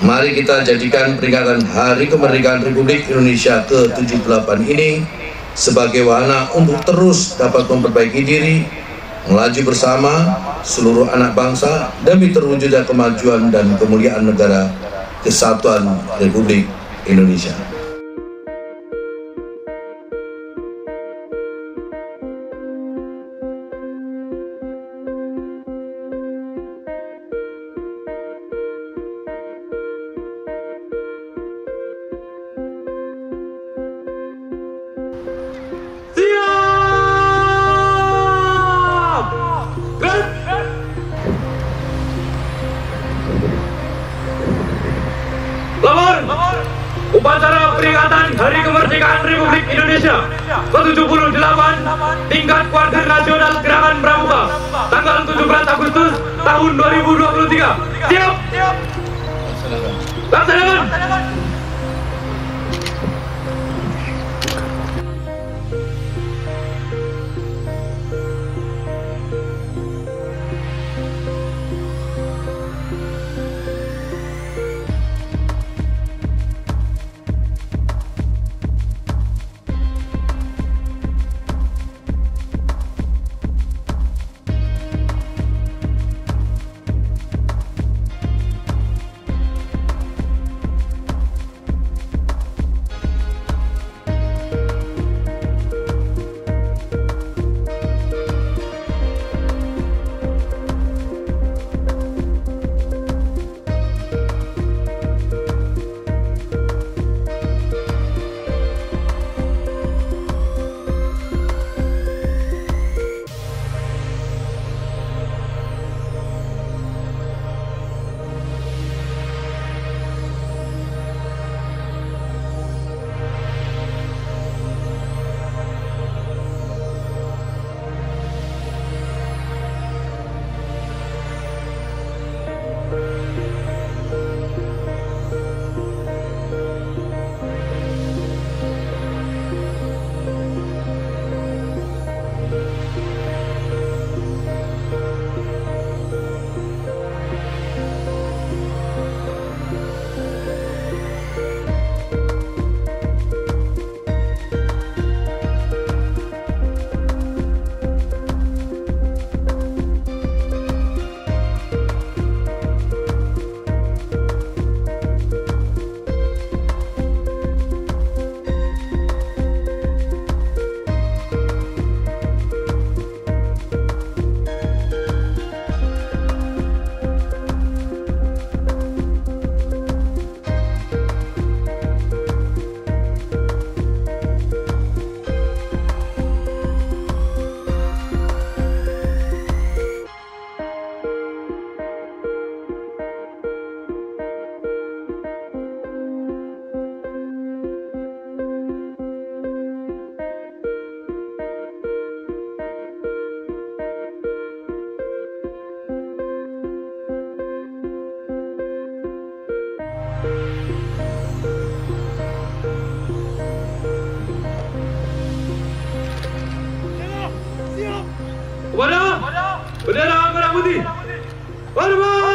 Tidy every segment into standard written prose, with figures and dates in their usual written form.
Mari kita jadikan peringatan Hari Kemerdekaan Republik Indonesia ke-78 ini sebagai wahana untuk terus dapat memperbaiki diri, melaju bersama seluruh anak bangsa demi terwujudnya kemajuan dan kemuliaan negara Kesatuan Republik Indonesia. Upacara peringatan Hari Kemerdekaan Republik Indonesia ke-78 tingkat kuartir nasional Gerakan Pramuka tanggal 17 Agustus tahun 2023. Siap! Laksanakan! Kepada bendera merah putih, hormat!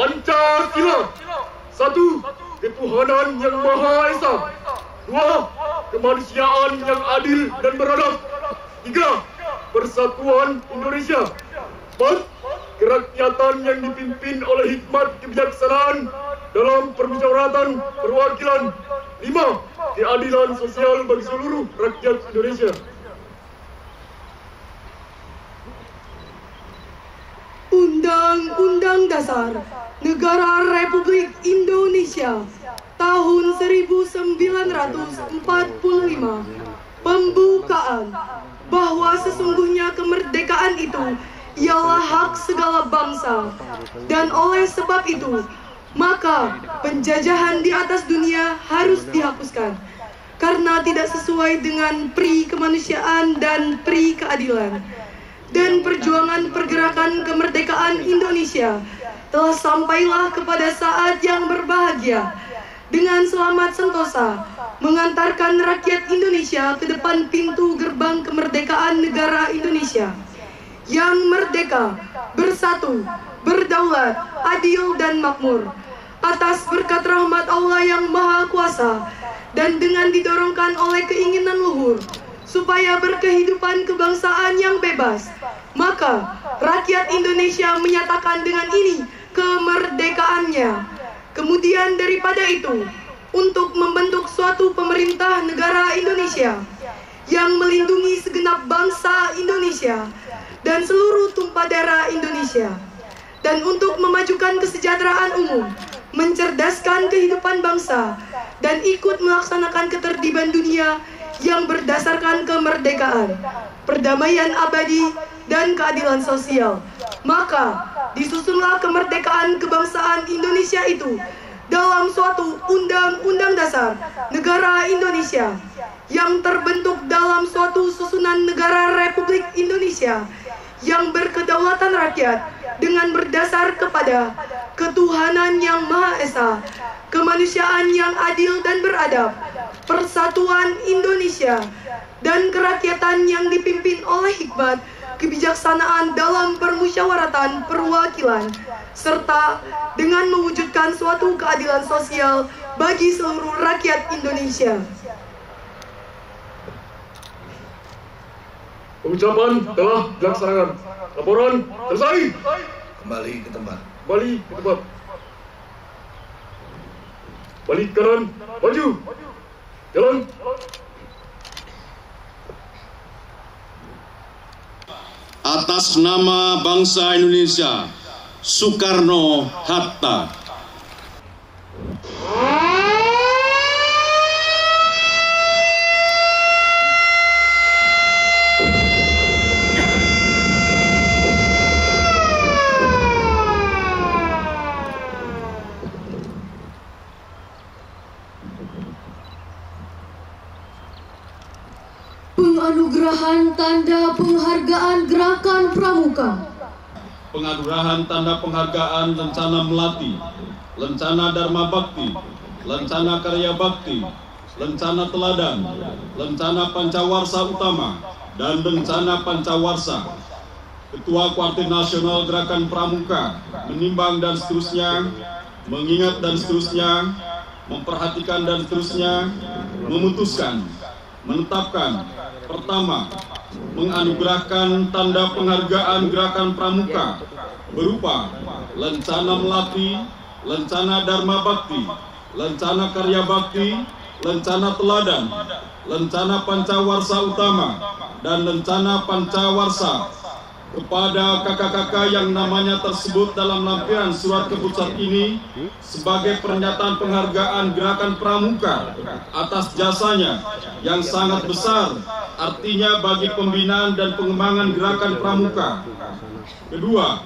Pancasila. 1. Ketuhanan yang Maha Esa. 2. Kemanusiaan yang adil dan beradab. 3. Persatuan Indonesia. 4. Kerakyatan yang dipimpin oleh hikmat kebijaksanaan dalam permusyawaratan perwakilan. 5. Keadilan sosial bagi seluruh rakyat Indonesia. Undang-Undang Dasar Negara Republik Indonesia tahun 1945 pembukaan bahwa sesungguhnya kemerdekaan itu ialah hak segala bangsa, dan oleh sebab itu maka penjajahan di atas dunia harus dihapuskan karena tidak sesuai dengan pri kemanusiaan dan pri keadilan. Dan perjuangan pergerakan kemerdekaan Indonesia telah sampailah kepada saat yang berbahagia dengan selamat sentosa mengantarkan rakyat Indonesia ke depan pintu gerbang kemerdekaan negara Indonesia yang merdeka, bersatu, berdaulat, adil dan makmur atas berkat rahmat Allah yang Maha Kuasa dan dengan didorongkan oleh keinginan luhur supaya berkehidupan kebangsaan yang bebas, maka rakyat Indonesia menyatakan dengan ini kemerdekaannya. Kemudian daripada itu, untuk membentuk suatu pemerintah negara Indonesia yang melindungi segenap bangsa Indonesia dan seluruh tumpah darah Indonesia, dan untuk memajukan kesejahteraan umum, mencerdaskan kehidupan bangsa, dan ikut melaksanakan ketertiban dunia yang berdasarkan kemerdekaan, perdamaian abadi, dan keadilan sosial. Maka disusunlah kemerdekaan kebangsaan Indonesia itu dalam suatu Undang-Undang Dasar Negara Indonesia yang terbentuk dalam suatu susunan negara Republik Indonesia yang berkedaulatan rakyat dengan berdasar kepada ketuhanan yang Maha Esa, kemanusiaan yang adil dan beradab, persatuan Indonesia, dan kerakyatan yang dipimpin oleh hikmat kebijaksanaan dalam permusyawaratan perwakilan, serta dengan mewujudkan suatu keadilan sosial bagi seluruh rakyat Indonesia. Pengucapan telah dilaksanakan. Laporan selesai. Kembali ke tempat. Kembali ke tempat. Balik kanan, maju. Jalan. Atas nama bangsa Indonesia, Soekarno-Hatta. Penganugerahan Tanda Penghargaan Gerakan Pramuka. Penganugerahan Tanda Penghargaan Lencana Melati, Lencana Dharma Bakti, Lencana Karya Bakti, Lencana Teladan, Lencana Pancawarsa Utama, dan Lencana Pancawarsa. Ketua Kuartir Nasional Gerakan Pramuka menimbang dan seterusnya, mengingat dan seterusnya, memperhatikan dan seterusnya, memutuskan, menetapkan. Pertama, menganugerahkan tanda penghargaan Gerakan Pramuka berupa Lencana Melati, Lencana Dharma Bakti, Lencana Karya Bakti, Lencana Teladan, Lencana Pancawarsa Utama, dan Lencana Pancawarsa kepada kakak-kakak yang namanya tersebut dalam lampiran surat keputusan ini sebagai pernyataan penghargaan Gerakan Pramuka atas jasanya yang sangat besar artinya bagi pembinaan dan pengembangan Gerakan Pramuka. Kedua,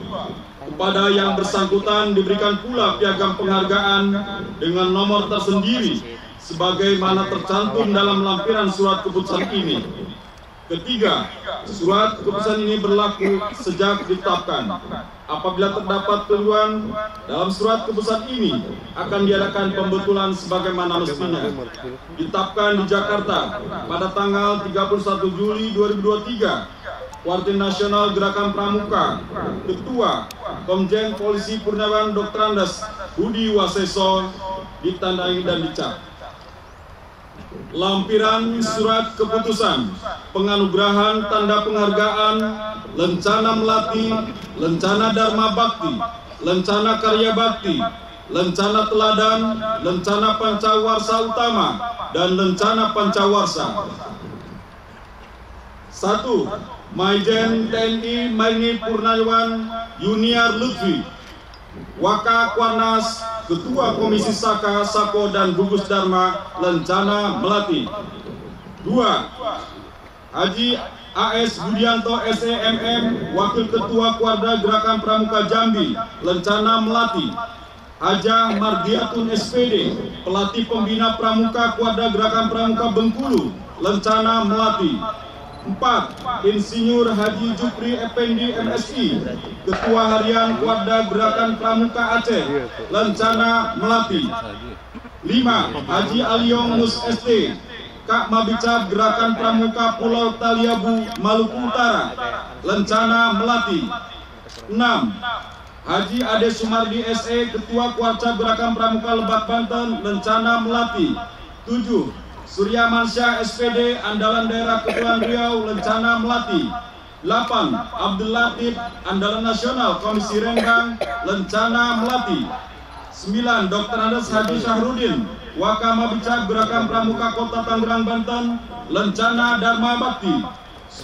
kepada yang bersangkutan diberikan pula piagam penghargaan dengan nomor tersendiri sebagaimana tercantum dalam lampiran surat keputusan ini. Ketiga, surat keputusan ini berlaku sejak ditetapkan. Apabila terdapat keluhan dalam surat keputusan ini, akan diadakan pembetulan sebagaimana mestinya. Ditetapkan di Jakarta pada tanggal 31 Juli 2023 Koordinator Nasional Gerakan Pramuka, Ketua Komjen Polisi Purnawan Dr. Andes Budi Waseso ditandai dan dicap. Lampiran surat keputusan penganugerahan tanda penghargaan Lencana Melati, Lencana Dharma Bakti, Lencana Karya Bakti, Lencana Teladan, Lencana Pancawarsa Utama, dan Lencana Pancawarsa. 1. Maijen TNI Maini Purnawan Yuniar Lutfi, Waka Kuarnas, Ketua Komisi Saka, Sako, dan Gugus Dharma Lencana Melati. 2. Haji AS Budianto SEMM, Wakil Ketua Kuarda Gerakan Pramuka Jambi, Lencana Melati. Haja Mardiatun SPD, Pelatih Pembina Pramuka Kuarda Gerakan Pramuka Bengkulu, Lencana Melati. 4. Insinyur Haji Jupri Effendi MSI, Ketua Harian Kuarda Gerakan Pramuka Aceh, Lencana Melati. 5. Haji Aliong Mus ST, Kak Mabicab Gerakan Pramuka Pulau Taliabu, Maluku Utara, Lencana Melati. 6. Haji Ade Sumardi SE, Ketua Kuarca Gerakan Pramuka Lebak Banten, Lencana Melati. 7. Surya Mansyah SPD, Andalan Daerah Kepulauan Riau, Lencana Melati. 8. Abdul Latif, Andalan Nasional Komisi Rembang, Lencana Melati. 9. Dr. Andes Haji Syahrudin, Waka Mabicab Gerakan Pramuka Kota Tangerang Banten, Lencana Dharma Bakti.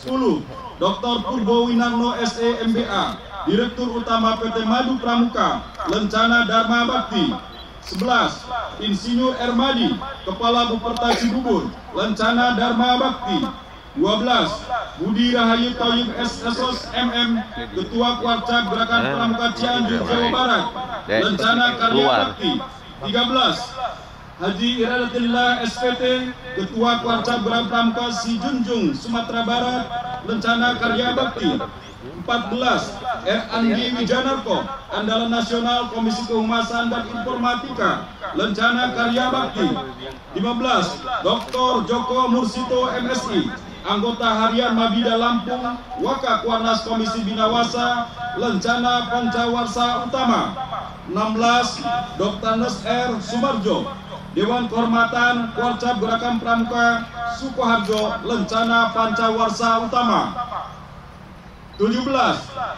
10. Dr. Purbo Winarno SE MBA, Direktur Utama PT Madu Pramuka, Lencana Dharma Bakti. 11. Insinyur Ermadi, Kepala Buperta Cibubur, Lencana Dharma Bakti. 12. Budi Rahayu Tauhib SSOS MM, Ketua Kuarca Gerakan Pramuka Cianjur, Jawa Barat, Lencana Karya Bakti. 13. Haji Iradatillah SPT, Ketua Kuarca Gerakan Pramuka Sijunjung, Sumatera Barat, Lencana Karya Bakti. 14. Andi Wijanarko, Andalan Nasional Komisi Kehumasan dan Informatika, Lencana Karya Bakti. 15. Dr. Joko Mursito MSI, Anggota Harian Mabida Lampung, Waka Kuarnas Komisi Binawasa, Lencana Pancawarsa Utama. 16. Dr. Andes R. Sumarjo, Dewan Kehormatan Kuarca Gerakan Pramuka Sukoharjo, Lencana Pancawarsa Utama. 17.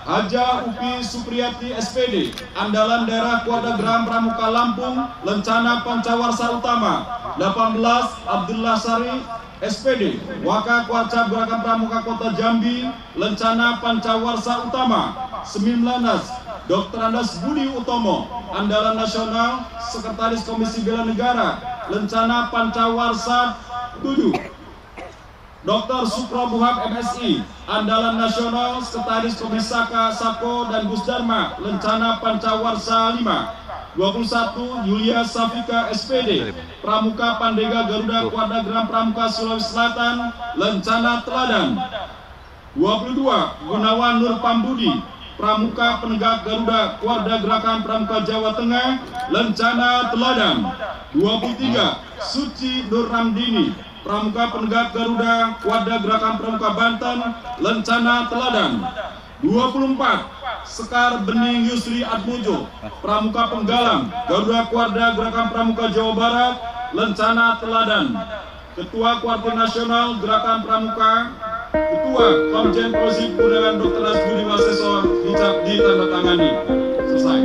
Haja Upi Supriyati SPD, Andalan Daerah Kuarda Gerakan Pramuka Lampung, Lencana Pancawarsa Utama. 18. Abdullah Sari SPD, Waka Kuarca Gerakan Pramuka Kota Jambi, Lencana Pancawarsa Utama. 19. Dr. Andes Budi Utomo, Andalan Nasional, Sekretaris Komisi Bela Negara, Lencana Pancawarsa 7. Dr. Sukro Buhab MSI, Andalan Nasional, Sekretaris Komisi Saka, Sako, dan Gus Dharma, Lencana Pancawarsa 5. 21. Yulia Safika SPD, Pramuka Pandega Garuda Kuarda Gerakan Pramuka Sulawesi Selatan, Lencana Teladan. 22. Gunawan Nur Pambudi, Pramuka Penegak Garuda Kuarda Gerakan Pramuka Jawa Tengah, Lencana Teladan. 23. Suci Nur Ramdini, Pramuka Penegak Garuda Kuarda Gerakan Pramuka Banten, Lencana Teladan. 24. Sekar Bening Yusri Atmojo, Pramuka Penggalang Garuda Kuarda Gerakan Pramuka Jawa Barat, Lencana Teladan. Ketua Koordinator Nasional Gerakan Pramuka, Ketua Komjen Polisi Purnawan Dr. Andes Budi Waseso ditandatangani. Selesai.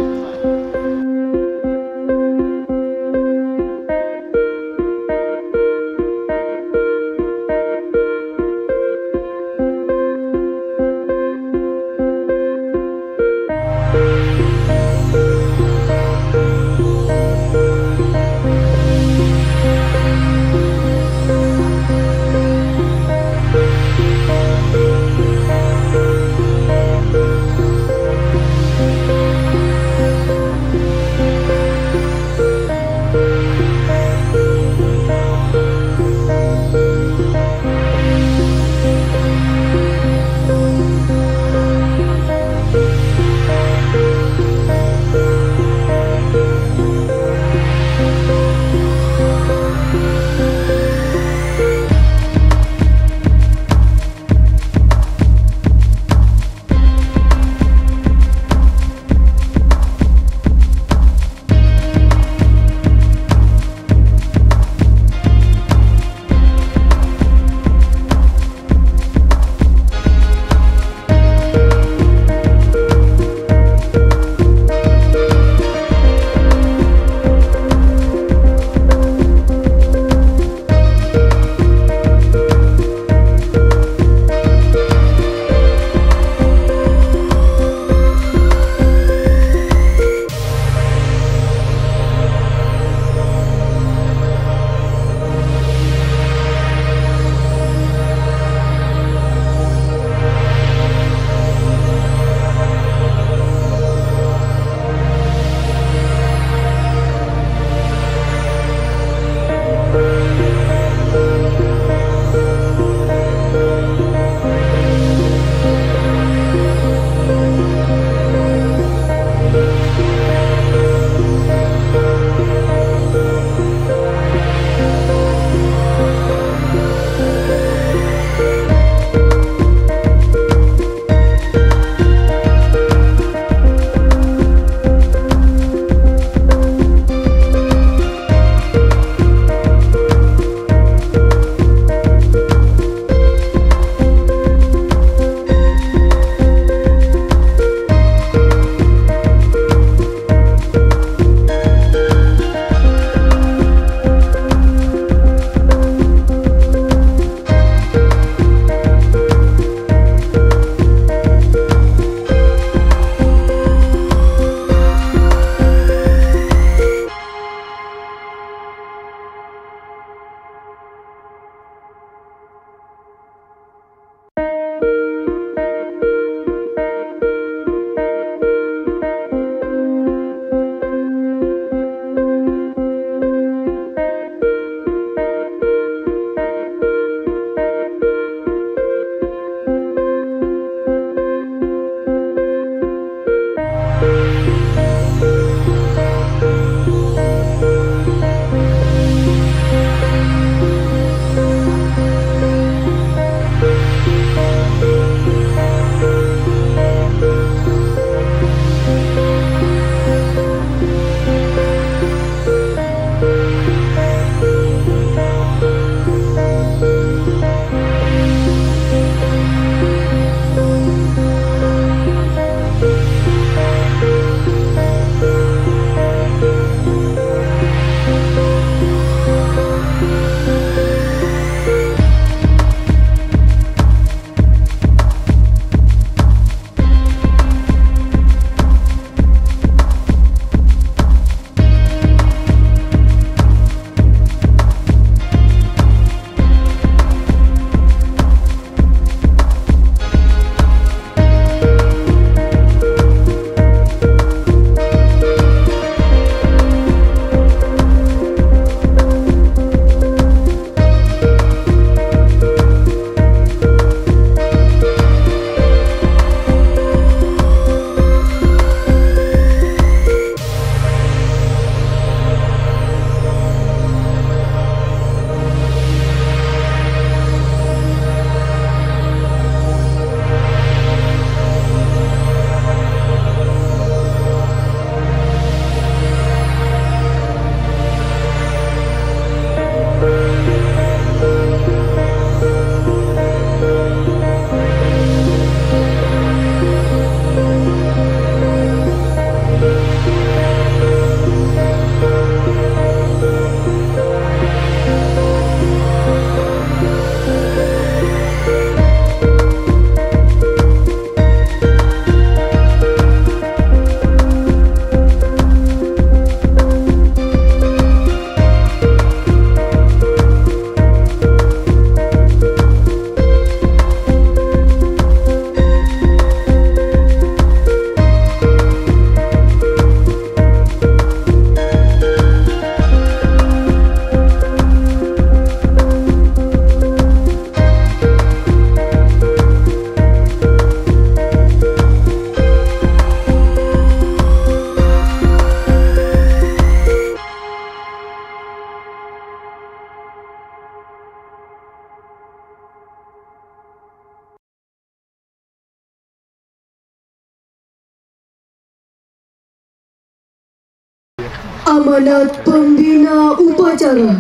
Amanat pembina upacara.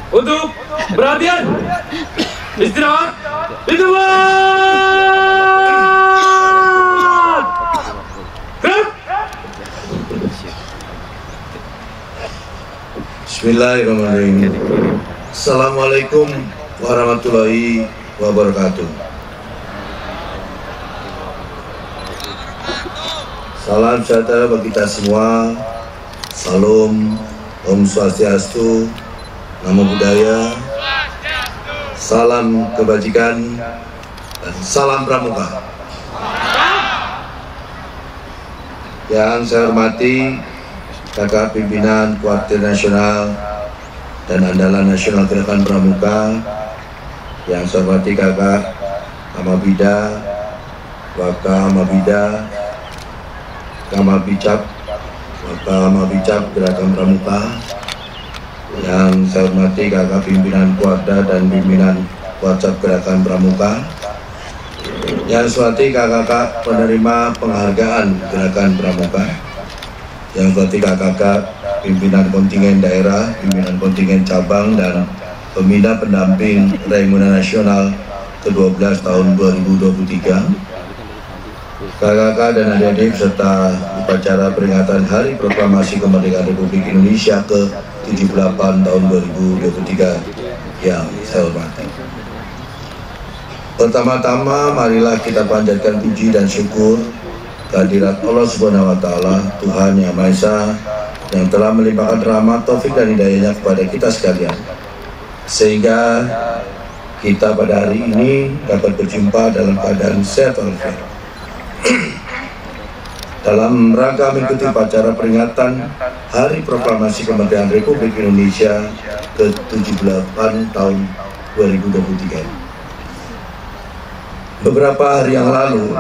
Untuk perhatian, istirahat, ditembak. Gerak. Bismillahirrahmanirrahim. Assalamualaikum warahmatullahi wabarakatuh. Salam sejahtera bagi kita semua. Salam, Om Swastiastu, Namo Buddhaya, salam kebajikan, dan salam pramuka. Yang saya hormati kakak pimpinan Kuartir Nasional dan Andalan Nasional Gerakan Pramuka, yang saya hormati kakak Amabida, Waka Amabida, Kamabicap, Waka Amabicap Gerakan Pramuka, yang saya hormati kakak pimpinan Kuarda dan pimpinan Kuarcap Gerakan Pramuka, yang saya hormati kakak penerima penghargaan Gerakan Pramuka, yang saya hormati kakak pimpinan kontingen daerah, pimpinan kontingen cabang, dan pembina pendamping Raimuna Nasional ke-12 tahun 2023. Kakak dan adik-adik serta upacara peringatan Hari Proklamasi Kemerdekaan Republik Indonesia ke-78 tahun 2023 yang saya hormati. Pertama-tama marilah kita panjatkan puji dan syukur kehadirat Allah Subhanahu wa taala, Tuhan Yang Maha Esa, yang telah melimpahkan rahmat, taufik dan hidayahnya kepada kita sekalian, sehingga kita pada hari ini dapat berjumpa dalam keadaan sehat walafiat. Dalam rangka mengikuti upacara peringatan Hari Proklamasi Kemerdekaan Republik Indonesia ke-78 tahun 2023. Beberapa hari yang lalu,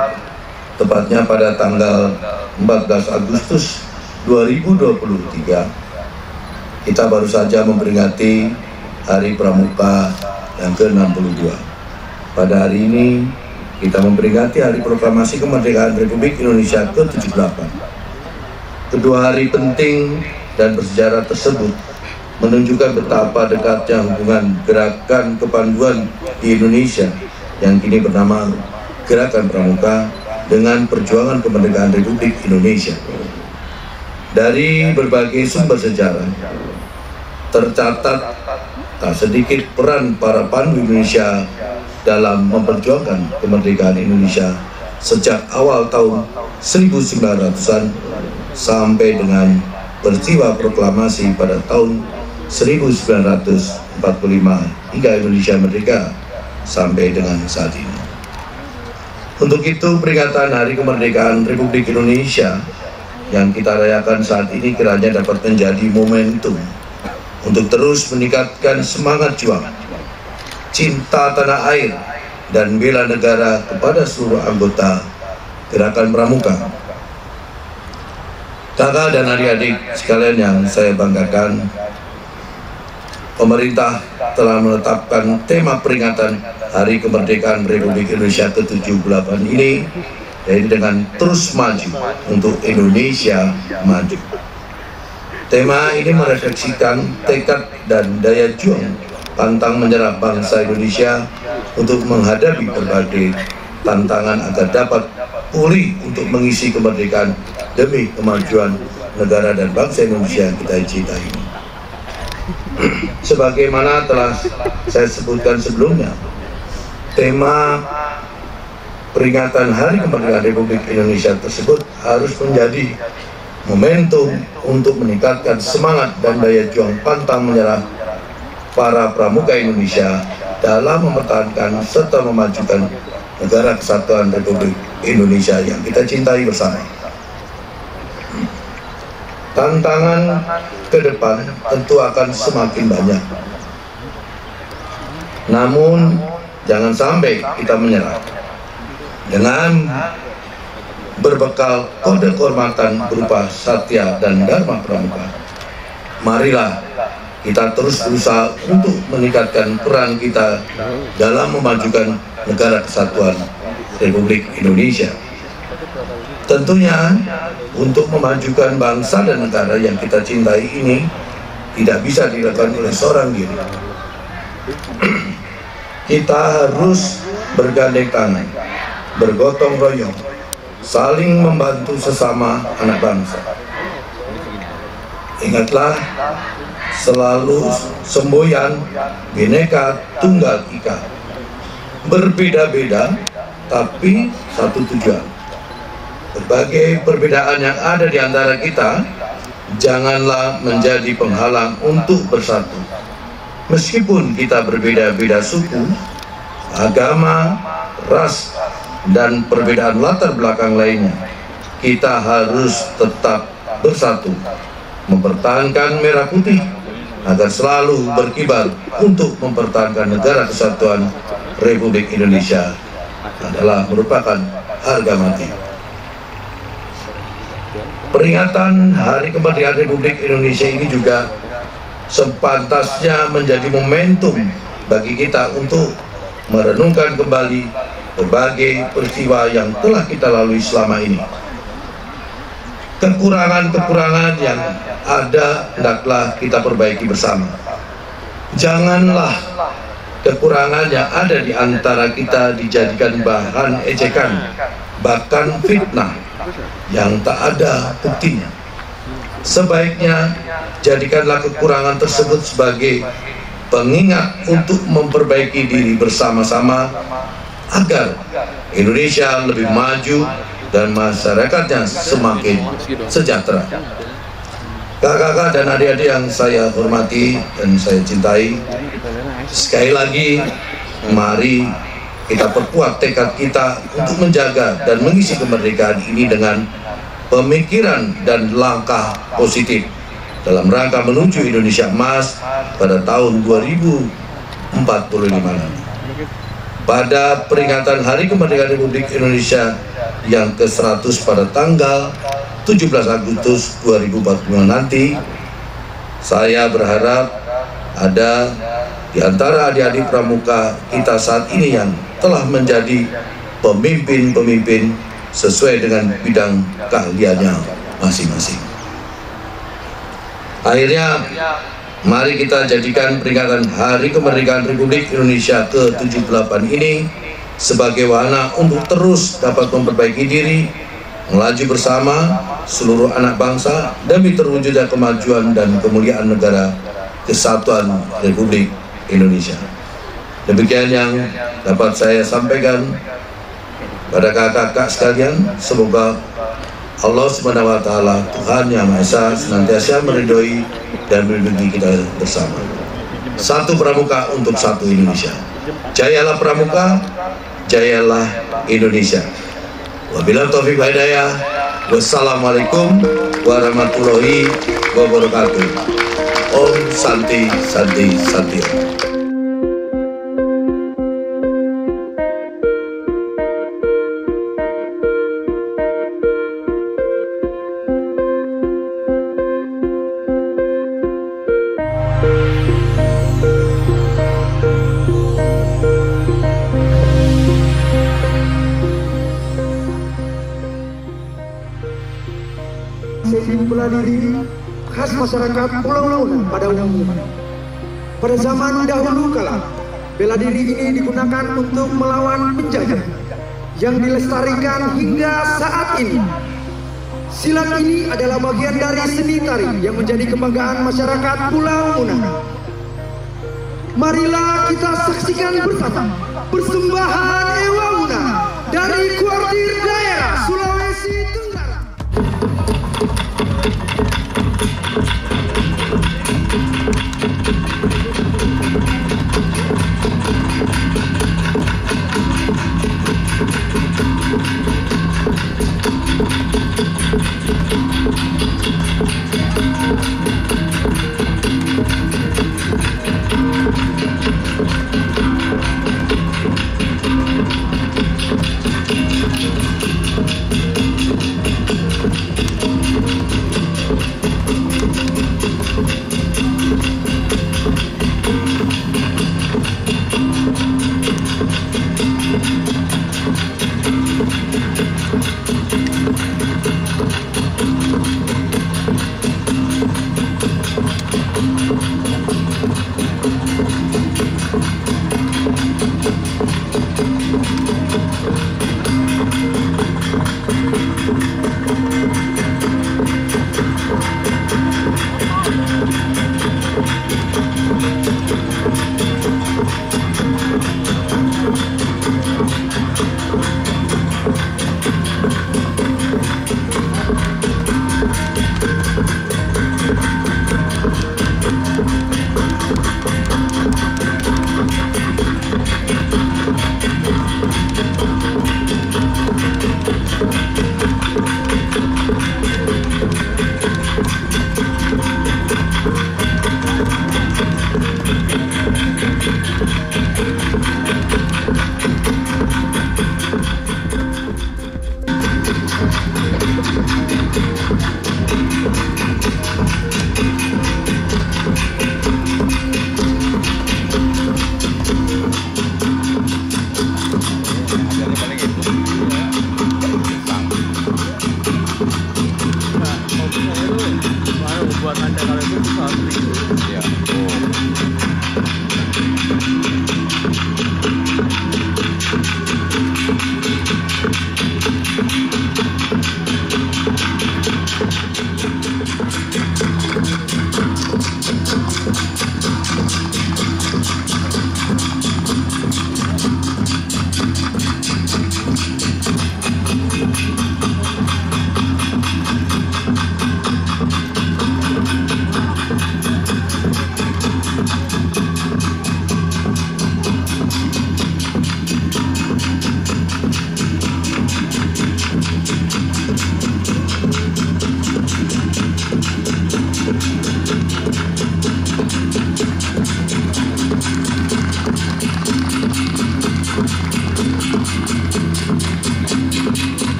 tepatnya pada tanggal 14 Agustus 2023, kita baru saja memperingati Hari Pramuka yang ke-62. Pada hari ini kita memperingati Hari Proklamasi Kemerdekaan Republik Indonesia ke-78. Kedua hari penting dan bersejarah tersebut menunjukkan betapa dekatnya hubungan Gerakan Kepanduan di Indonesia yang kini bernama Gerakan Pramuka dengan perjuangan kemerdekaan Republik Indonesia. Dari berbagai sumber sejarah tercatat tak sedikit peran para pandu Indonesia dalam memperjuangkan kemerdekaan Indonesia sejak awal tahun 1900-an sampai dengan peristiwa proklamasi pada tahun 1945 hingga Indonesia merdeka sampai dengan saat ini. Untuk itu, peringatan Hari Kemerdekaan Republik Indonesia yang kita rayakan saat ini kiranya dapat menjadi momentum untuk terus meningkatkan semangat juang, cinta tanah air, dan bela negara kepada seluruh anggota Gerakan Pramuka. Kakak dan adik-adik sekalian yang saya banggakan, pemerintah telah menetapkan tema peringatan Hari Kemerdekaan Republik Indonesia ke-78 ini, yaitu dengan terus maju untuk Indonesia maju. Tema ini merefleksikan tekad dan daya juang pantang menyerah bangsa Indonesia untuk menghadapi berbagai tantangan agar dapat pulih untuk mengisi kemerdekaan demi kemajuan negara dan bangsa Indonesia yang kita cintai ini. Sebagaimana telah saya sebutkan sebelumnya, tema peringatan Hari Kemerdekaan Republik Indonesia tersebut harus menjadi momentum untuk meningkatkan semangat dan daya juang pantang menyerah para pramuka Indonesia dalam mempertahankan serta memajukan negara kesatuan Republik Indonesia yang kita cintai bersama. Tantangan ke depan tentu akan semakin banyak. Namun jangan sampai kita menyerah. Dengan berbekal kode kehormatan berupa Satya dan Dharma Pramuka, marilah kita terus berusaha untuk meningkatkan peran kita dalam memajukan negara kesatuan Republik Indonesia. Tentunya untuk memajukan bangsa dan negara yang kita cintai ini tidak bisa dilakukan oleh seorang diri. Kita harus bergandeng tangan, bergotong royong, saling membantu sesama anak bangsa. Ingatlah selalu semboyan Bhinneka Tunggal Ika. Berbeda-beda tapi satu tujuan. Berbagai perbedaan yang ada di antara kita janganlah menjadi penghalang untuk bersatu. Meskipun kita berbeda-beda suku, agama, ras, dan perbedaan latar belakang lainnya, kita harus tetap bersatu, mempertahankan merah putih agar selalu berkibar untuk mempertahankan negara kesatuan Republik Indonesia adalah merupakan harga mati. Peringatan Hari Kemerdekaan Republik Indonesia ini juga sepantasnya menjadi momentum bagi kita untuk merenungkan kembali berbagai peristiwa yang telah kita lalui selama ini. Kekurangan-kekurangan yang ada hendaklah kita perbaiki bersama. Janganlah kekurangan yang ada di antara kita dijadikan bahan ejekan, bahkan fitnah yang tak ada buktinya. Sebaiknya jadikanlah kekurangan tersebut sebagai pengingat untuk memperbaiki diri bersama-sama agar Indonesia lebih maju dan masyarakatnya semakin sejahtera. Kakak-kakak dan adik-adik yang saya hormati dan saya cintai, sekali lagi mari kita perkuat tekad kita untuk menjaga dan mengisi kemerdekaan ini dengan pemikiran dan langkah positif dalam rangka menuju Indonesia Emas pada tahun 2045 nanti. Pada peringatan Hari Kemerdekaan Republik Indonesia yang ke-100 pada tanggal 17 Agustus 2045 nanti, saya berharap ada di antara adik-adik pramuka kita saat ini yang telah menjadi pemimpin-pemimpin sesuai dengan bidang keahliannya masing-masing. Akhirnya, mari kita jadikan peringatan Hari Kemerdekaan Republik Indonesia ke-78 ini sebagai wahana untuk terus dapat memperbaiki diri, melaju bersama seluruh anak bangsa demi terwujudnya kemajuan dan kemuliaan negara kesatuan Republik Indonesia. Demikian yang dapat saya sampaikan pada kakak-kakak sekalian. Semoga Allah SWT, Tuhan Yang Maha Esa, senantiasa meridhoi dan melindungi kita bersama. Satu pramuka untuk satu Indonesia. Jayalah pramuka, jayalah Indonesia. Wabillahi taufiq wal hidayah. Wassalamualaikum warahmatullahi wabarakatuh. Om Santi Santi Santi. Sesi bela diri khas masyarakat Pulau Laut pada umumnya. Pada zaman dahulu kala, bela diri ini digunakan untuk melawan penjajah yang dilestarikan hingga saat ini. Silat ini adalah bagian dari seni tari yang menjadi kebanggaan masyarakat Pulau Muna. Marilah kita saksikan bersama persembahan Ewa Muna dari Kuartir Daerah Sulawesi Tenggara.